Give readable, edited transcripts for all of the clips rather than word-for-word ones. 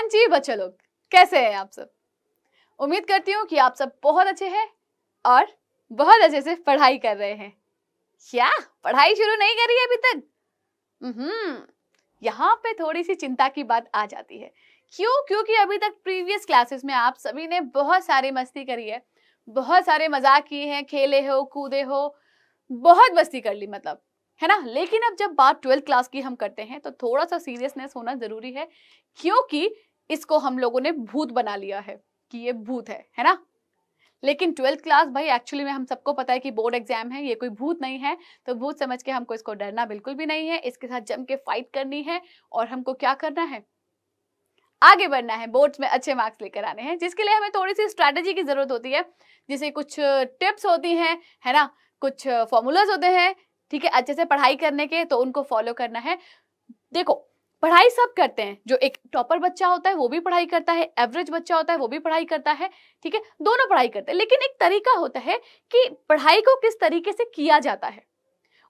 जी बच्चे लोग, कैसे हैं आप सब? उम्मीद करती हूँ कि आप सब बहुत अच्छे हैं और बहुत अच्छे से पढ़ाई कर रहे हैं। क्या पढ़ाई शुरू नहीं करी है अभी तक? यहाँ पे थोड़ी सी चिंता की बात आ जाती है। क्यों? क्योंकि अभी तक प्रीवियस क्लासेस में आप सभी ने बहुत सारी मस्ती करी है, बहुत सारे मजाक किए हैं, खेले हो, कूदे हो, बहुत मस्ती कर ली मतलब, है ना। लेकिन अब जब बात 12th क्लास की हम करते हैं तो थोड़ा सा सीरियसनेस होना जरूरी है, क्योंकि इसको हम लोगों ने भूत बना लिया है कि ये भूत है ना। लेकिन 12th क्लास भाई एक्चुअली में हम सबको पता है कि बोर्ड एग्जाम है, ये कोई भूत नहीं है। तो भूत समझ के हमको इसको डरना बिल्कुल भी नहीं है, इसके साथ जम के फाइट करनी है और हमको क्या करना है, आगे बढ़ना है, बोर्ड्स में अच्छे मार्क्स लेकर आने हैं, जिसके लिए हमें थोड़ी सी स्ट्रैटेजी की जरूरत होती है। जैसे कुछ टिप्स होती हैं, है ना, कुछ फॉर्मूलाज होते हैं, ठीक है, अच्छे से पढ़ाई करने के, तो उनको फॉलो करना है। देखो, पढ़ाई सब करते हैं, जो एक टॉपर बच्चा होता है वो भी पढ़ाई करता है, एवरेज बच्चा होता है वो भी पढ़ाई करता है, ठीक है, दोनों पढ़ाई करते हैं। लेकिन एक तरीका होता है कि पढ़ाई को किस तरीके से किया जाता है,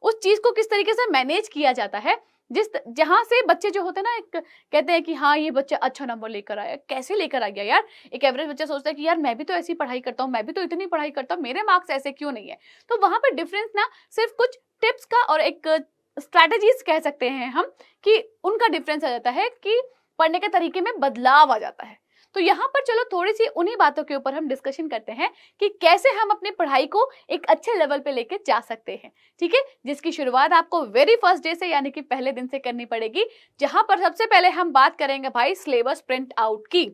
उस चीज को किस तरीके से मैनेज किया जाता है, जहां से बच्चे जो होते हैं ना, एक कहते हैं कि हाँ ये बच्चा अच्छा नंबर लेकर आया। कैसे लेकर आ गया यार? एक एवरेज बच्चा सोचता है कि यार मैं भी तो ऐसी पढ़ाई करता हूँ, मैं भी तो इतनी पढ़ाई करता हूँ, मेरे मार्क्स ऐसे क्यों नहीं है। तो वहां पर डिफरेंस ना सिर्फ कुछ टिप्स का और एक स्ट्रैटेजीज कह सकते हैं हम, कि उनका डिफरेंस आ जाता है, कि पढ़ने के तरीके में बदलाव आ जाता है। तो यहाँ पर चलो थोड़ी सी उन्हीं बातों के ऊपर हम डिस्कशन करते हैं कि कैसे हम अपनी पढ़ाई को एक अच्छे लेवल पे लेके जा सकते हैं, ठीक है, जिसकी शुरुआत आपको वेरी फर्स्ट डे से यानी कि पहले दिन से करनी पड़ेगी। जहां पर सबसे पहले हम बात करेंगे भाई सिलेबस प्रिंट आउट की।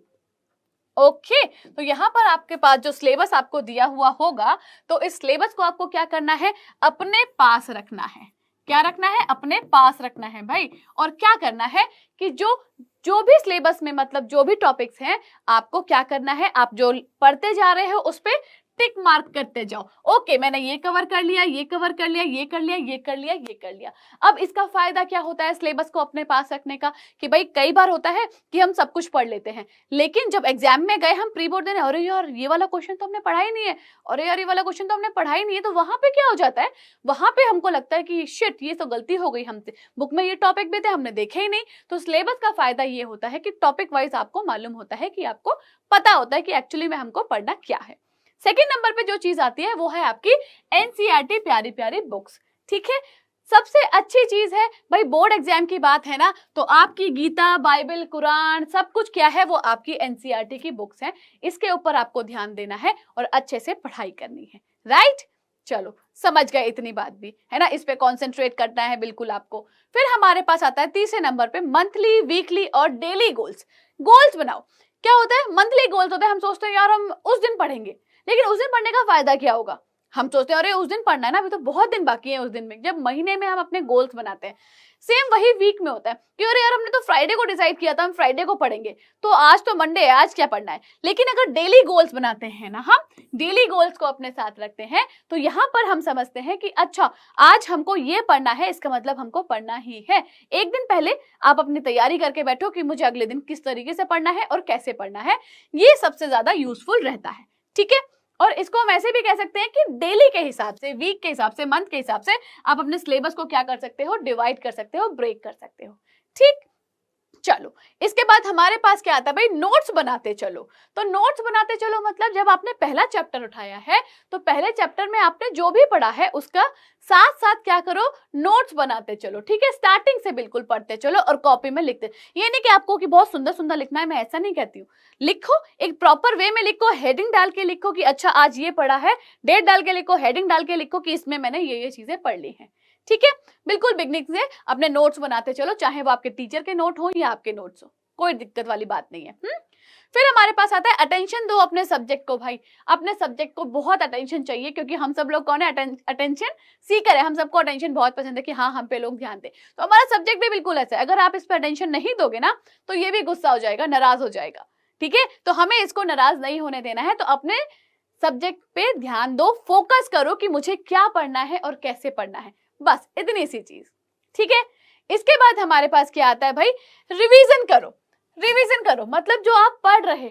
ओके, तो यहाँ पर आपके पास जो सिलेबस आपको दिया हुआ होगा, तो इस सिलेबस को आपको क्या करना है, अपने पास रखना है। क्या रखना है? अपने पास रखना है भाई। और क्या करना है कि जो भी सिलेबस में मतलब जो भी टॉपिक्स हैं, आपको क्या करना है, आप जो पढ़ते जा रहे हो उस पे टिक मार्क करते जाओ। ओके, मैंने ये कवर कर लिया, ये कवर कर लिया, ये कर लिया, ये कर लिया, ये कर लिया। अब इसका फायदा क्या होता है सिलेबस को अपने पास रखने का, कि भाई कई बार होता है कि हम सब कुछ पढ़ लेते हैं, लेकिन जब एग्जाम में गए हम प्री बोर्ड देने, अरे यार ये वाला क्वेश्चन तो हमने पढ़ा ही नहीं है, अरे यार ये वाला क्वेश्चन तो हमने पढ़ा ही नहीं है। तो वहां पे क्या हो जाता है, वहां पे हमको लगता है कि शिट ये तो गलती हो गई हमसे, बुक में ये टॉपिक भी थे हमने देखे ही नहीं। तो सिलेबस का फायदा ये होता है कि टॉपिक वाइज आपको मालूम होता है, कि आपको पता होता है कि एक्चुअली में हमको पढ़ना क्या है। सेकेंड नंबर पे जो चीज आती है वो है आपकी एनसीईआरटी प्यारी प्यारी बुक्स, ठीक है। सबसे अच्छी चीज है भाई, बोर्ड एग्जाम की बात है ना, तो आपकी गीता, बाइबल, कुरान सब कुछ क्या है, वो आपकी एनसीईआरटी की बुक्स हैं। इसके ऊपर आपको ध्यान देना है और अच्छे से पढ़ाई करनी है, राइट। चलो समझ गए इतनी बात भी, है ना, इस पे कॉन्सेंट्रेट करना है बिल्कुल आपको। फिर हमारे पास आता है तीसरे नंबर पे मंथली, वीकली और डेली गोल्स। गोल्स बनाओ। क्या होता है, मंथली गोल्स होता है, हम सोचते हैं यार हम उस दिन पढ़ेंगे, लेकिन उस दिन पढ़ने का फायदा क्या होगा, हम सोचते हैं अरे उस दिन पढ़ना है ना, अभी तो बहुत दिन बाकी है उस दिन में। जब महीने में हम अपने गोल्स बनाते हैं, सेम वही वीक में होता है कि अरे यार हमने तो फ्राइडे को डिसाइड किया था हम फ्राइडे को पढ़ेंगे, तो आज तो मंडे है, आज क्या पढ़ना है। लेकिन अगर डेली गोल्स बनाते हैं ना, हम डेली गोल्स को अपने साथ रखते हैं, तो यहाँ पर हम समझते हैं कि अच्छा आज हमको ये पढ़ना है, इसका मतलब हमको पढ़ना ही है। एक दिन पहले आप अपनी तैयारी करके बैठो कि मुझे अगले दिन किस तरीके से पढ़ना है और कैसे पढ़ना है, ये सबसे ज्यादा यूजफुल रहता है, ठीक है। और इसको हम ऐसे भी कह सकते हैं कि डेली के हिसाब से, वीक के हिसाब से, मंथ के हिसाब से आप अपने सिलेबस को क्या कर सकते हो, डिवाइड कर सकते हो, ब्रेक कर सकते हो, ठीक। चलो इसके बाद हमारे पास क्या आता है भाई, नोट्स बनाते चलो। तो नोट्स बनाते चलो मतलब जब आपने पहला चैप्टर उठाया है, तो पहले चैप्टर में आपने जो भी पढ़ा है उसका साथ साथ क्या करो, नोट्स बनाते चलो, ठीक है। स्टार्टिंग से बिल्कुल पढ़ते चलो और कॉपी में लिखते। ये नहीं कि आपको कि बहुत सुंदर सुंदर लिखना है, मैं ऐसा नहीं कहती हूँ। लिखो, एक प्रॉपर वे में लिखो, हेडिंग डाल के लिखो कि अच्छा आज ये पढ़ा है, डेट डाल के लिखो, हेडिंग डाल के लिखो कि इसमें मैंने ये चीजें पढ़ ली हैं, ठीक है। बिल्कुल बिगनिंग से अपने नोट्स बनाते चलो, चाहे वो आपके टीचर के नोट हो या आपके नोट्स हो, कोई दिक्कत वाली बात नहीं है। फिर हमारे पास आता है अटेंशन दो अपने सब्जेक्ट को। भाई अपने सब्जेक्ट को बहुत अटेंशन चाहिए, क्योंकि हम सब लोग कौन है, अटेंशन सीकर है, हम सबको अटेंशन बहुत पसंद है कि हाँ हम पे लोग ध्यान दे। तो हमारा सब्जेक्ट भी बिल्कुल ऐसा है, अगर आप इस पर अटेंशन नहीं दोगे ना तो ये भी गुस्सा हो जाएगा, नाराज हो जाएगा, ठीक है। तो हमें इसको नाराज नहीं होने देना है, तो अपने सब्जेक्ट पे ध्यान दो, फोकस करो कि मुझे क्या पढ़ना है और कैसे पढ़ना है, बस इतनी सी चीज, ठीक है। इसके बाद हमारे पास क्या आता है भाई, रिवीजन करो। रिवीजन करो मतलब जो आप पढ़ रहे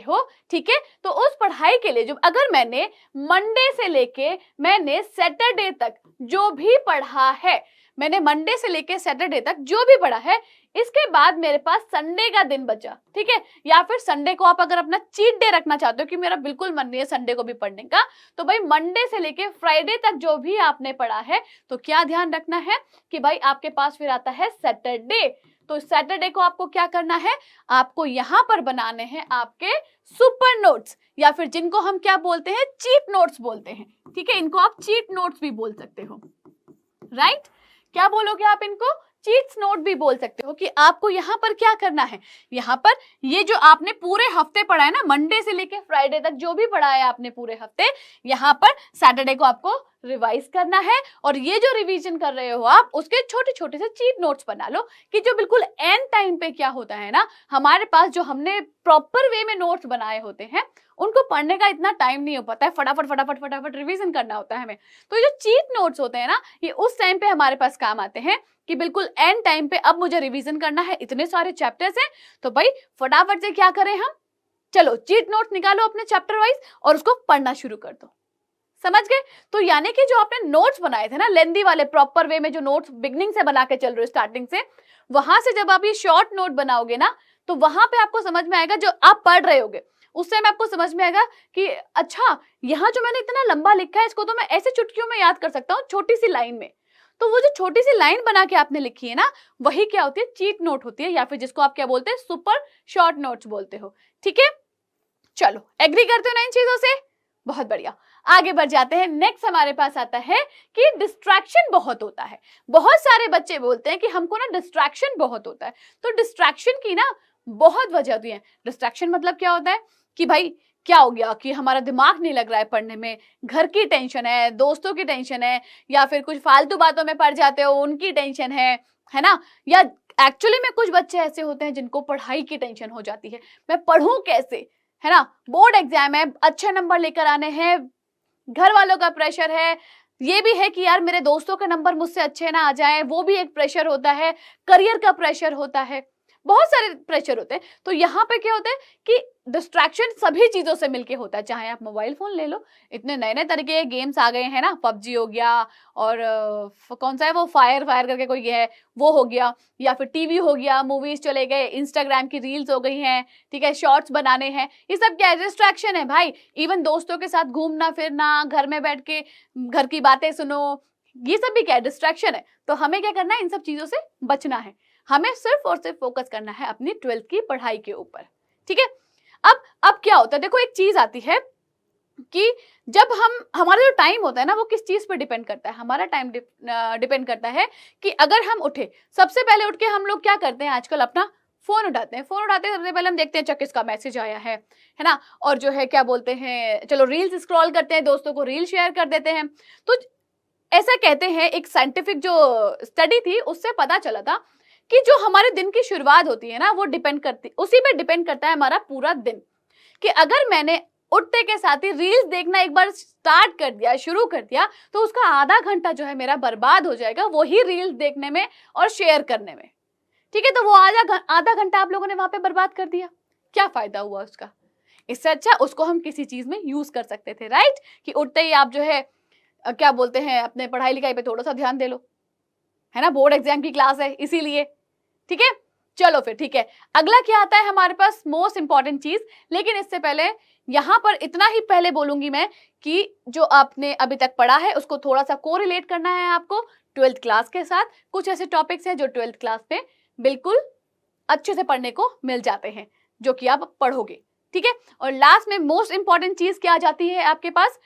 हो, ठीक है। तो उस पढ़ाई के लिए जो अगर मैंने मंडे से लेके मैंने सैटरडे तक जो भी पढ़ा है, मैंने मंडे से लेके सैटरडे तक जो भी पढ़ा है, इसके बाद मेरे पास संडे का दिन बचा, ठीक है। या फिर संडे को आप अगर अपना चीट डे रखना चाहते हो कि मेरा बिल्कुल मन नहीं है संडे को भी पढ़ने का, तो भाई मंडे से लेके फ्राइडे तक जो भी आपने पढ़ा है, तो क्या ध्यान रखना है कि भाई आपके पास फिर आता है सैटरडे। तो सैटरडे को आपको क्या करना है, आपको यहां पर बनाने हैं आपके सुपर नोट्स, या फिर जिनको हम क्या बोलते हैं, चीट नोट्स बोलते हैं, ठीक है। इनको आप चीट नोट्स भी बोल सकते हो, राइट। क्या बोलोगे आप इनको, चीट्स नोट भी बोल सकते हो। कि आपको यहाँ पर क्या करना है, यहाँ पर ये जो आपने पूरे हफ्ते पढ़ा है ना, मंडे से लेके फ्राइडे तक जो भी पढ़ा है आपने पूरे हफ्ते, यहाँ पर सैटरडे को आपको रिवाइज करना है। और ये जो रिवीजन कर रहे हो आप, उसके छोटे छोटे से चीट नोट्स बना लो कि जो बिल्कुल एंड टाइम पे क्या होता है ना, हमारे पास जो हमने प्रॉपर वे में नोट्स बनाए होते हैं, उनको पढ़ने का इतना टाइम नहीं हो पाता है, फटाफट फटाफट फटाफट रिवीजन करना होता है हमें। तो ये जो चीट नोट्स होते हैं ना, ये उस टाइम पे हमारे पास काम आते हैं कि बिल्कुल एंड टाइम पे अब मुझे रिवीजन करना है, इतने सारे चैप्टर्स हैं, तो भाई फटाफट से क्या करें हम, चलो चीट नोट्स निकालो अपने चैप्टर वाइज और उसको पढ़ना शुरू कर दो। समझ गए। तो यानी कि जो आपने नोट्स बनाए थे ना, लेंदी वाले प्रॉपर वे में जो नोट्स बिगनिंग से बना के चल रहे हो स्टार्टिंग से, वहां से जब आप ये शॉर्ट नोट बनाओगे ना, तो वहां पे आपको समझ में आएगा, जो आप पढ़ रहे होगे उस टाइम आपको समझ में आएगा कि अच्छा, यहाँ जो मैंने इतना लंबा लिखा है, इसको तो मैं ऐसे चुटकियों में याद कर सकता हूँ, छोटी सी लाइन में। तो वो जो छोटी सी लाइन बना के आपने लिखी है ना, वही क्या होती है, चीट नोट होती है, या फिर जिसको आप क्या बोलते हैं, सुपर शॉर्ट नोट्स बोलते हो, ठीक है। चलो, एग्री करते हो ना इन चीजों से, बहुत बढ़िया। आगे बढ़ जाते हैं। नेक्स्ट हमारे पास आता है कि डिस्ट्रैक्शन बहुत होता है। बहुत सारे बच्चे बोलते हैं कि हमको ना डिस्ट्रैक्शन बहुत होता है। तो डिस्ट्रैक्शन की ना बहुत वजह होती है। डिस्ट्रैक्शन मतलब क्या होता है कि भाई क्या हो गया कि हमारा दिमाग नहीं लग रहा है पढ़ने में, घर की टेंशन है, दोस्तों की टेंशन है, या फिर कुछ फालतू बातों में पड़ जाते हो उनकी टेंशन है ना। या एक्चुअली में कुछ बच्चे ऐसे होते हैं जिनको पढ़ाई की टेंशन हो जाती है, मैं पढ़ूं कैसे, है ना, बोर्ड एग्जाम है, अच्छे नंबर लेकर आने हैं, घर वालों का प्रेशर है, ये भी है कि यार मेरे दोस्तों के नंबर मुझसे अच्छे ना आ जाएं, वो भी एक प्रेशर होता है, करियर का प्रेशर होता है, बहुत सारे प्रेशर होते हैं। तो यहाँ पे क्या होता है कि डिस्ट्रैक्शन सभी चीजों से मिलके होता है। चाहे आप मोबाइल फोन ले लो, इतने नए नए तरह के गेम्स आ गए हैं ना, पबजी हो गया, और कौन सा है वो फायर करके कोई है वो हो गया, या फिर टीवी हो गया, मूवीज चले गए, इंस्टाग्राम की रील्स हो गई हैं, ठीक है, शॉर्ट्स बनाने हैं, ये सब क्या है, डिस्ट्रैक्शन है भाई। इवन दोस्तों के साथ घूमना फिरना, घर में बैठ के घर की बातें सुनो, ये सब भी क्या है, डिस्ट्रैक्शन है। तो हमें क्या करना है, इन सब चीजों से बचना है, हमें सिर्फ और सिर्फ फोकस करना है अपनी 12th की पढ़ाई के ऊपर, ठीक है। अब क्या होता है, देखो एक चीज आती है कि जब हमारा जो टाइम होता है ना, वो किस चीज पर डिपेंड करता है, हमारा टाइम डिपेंड करता है कि अगर हम उठे, सबसे पहले उठ के हम लोग क्या करते हैं आजकल, अपना फोन उठाते हैं। फोन उठाते हैं सबसे पहले हम देखते हैं अच्छा किसका मैसेज आया है ना, और जो है क्या बोलते हैं, चलो रील्स स्क्रॉल करते हैं, दोस्तों को रील शेयर कर देते हैं। तो ऐसा कहते हैं, एक साइंटिफिक जो स्टडी थी उससे पता चला था कि जो हमारे दिन की शुरुआत होती है ना, वो उसी पे डिपेंड करता है हमारा पूरा दिन। कि अगर मैंने उठते के साथ ही रील्स देखना एक बार स्टार्ट कर दिया, शुरू कर दिया, तो उसका आधा घंटा जो है मेरा बर्बाद हो जाएगा वही रील्स देखने में और शेयर करने में, ठीक है। तो वो आधा घंटा आप लोगों ने वहां पे बर्बाद कर दिया, क्या फायदा हुआ उसका। इससे अच्छा उसको हम किसी चीज में यूज कर सकते थे, राइट। कि उठते ही आप जो है क्या बोलते हैं, अपने पढ़ाई लिखाई पे थोड़ा सा ध्यान दे लो, है ना, बोर्ड एग्जाम की क्लास है इसीलिए, ठीक है। चलो फिर ठीक है, अगला क्या आता है हमारे पास, मोस्ट इंपॉर्टेंट चीज। लेकिन इससे पहले यहां पर इतना ही पहले बोलूंगी मैं कि जो आपने अभी तक पढ़ा है उसको थोड़ा सा कोरिलेट करना है आपको 12th क्लास के साथ। कुछ ऐसे टॉपिक्स हैं जो 12th क्लास में बिल्कुल अच्छे से पढ़ने को मिल जाते हैं, जो कि आप पढ़ोगे, ठीक है। और लास्ट में मोस्ट इंपॉर्टेंट चीज क्या आ जाती है आपके पास,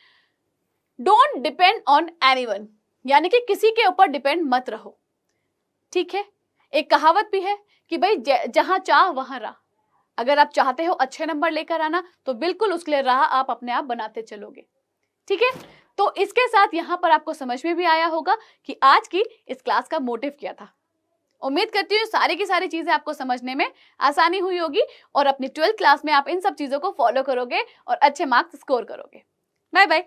डोंट डिपेंड ऑन एनीवन, यानी कि किसी के ऊपर डिपेंड मत रहो, ठीक है। एक कहावत भी है कि भाई जहां चाह वहां राह। अगर आप चाहते हो अच्छे नंबर लेकर आना, तो बिल्कुल उसके लिए राह आप अपने आप बनाते चलोगे, ठीक है। तो इसके साथ यहां पर आपको समझ में भी आया होगा कि आज की इस क्लास का मोटिव क्या था। उम्मीद करती हूँ सारी की सारी चीजें आपको समझने में आसानी हुई होगी, और अपनी 12th क्लास में आप इन सब चीजों को फॉलो करोगे और अच्छे मार्क्स स्कोर करोगे। Bye bye.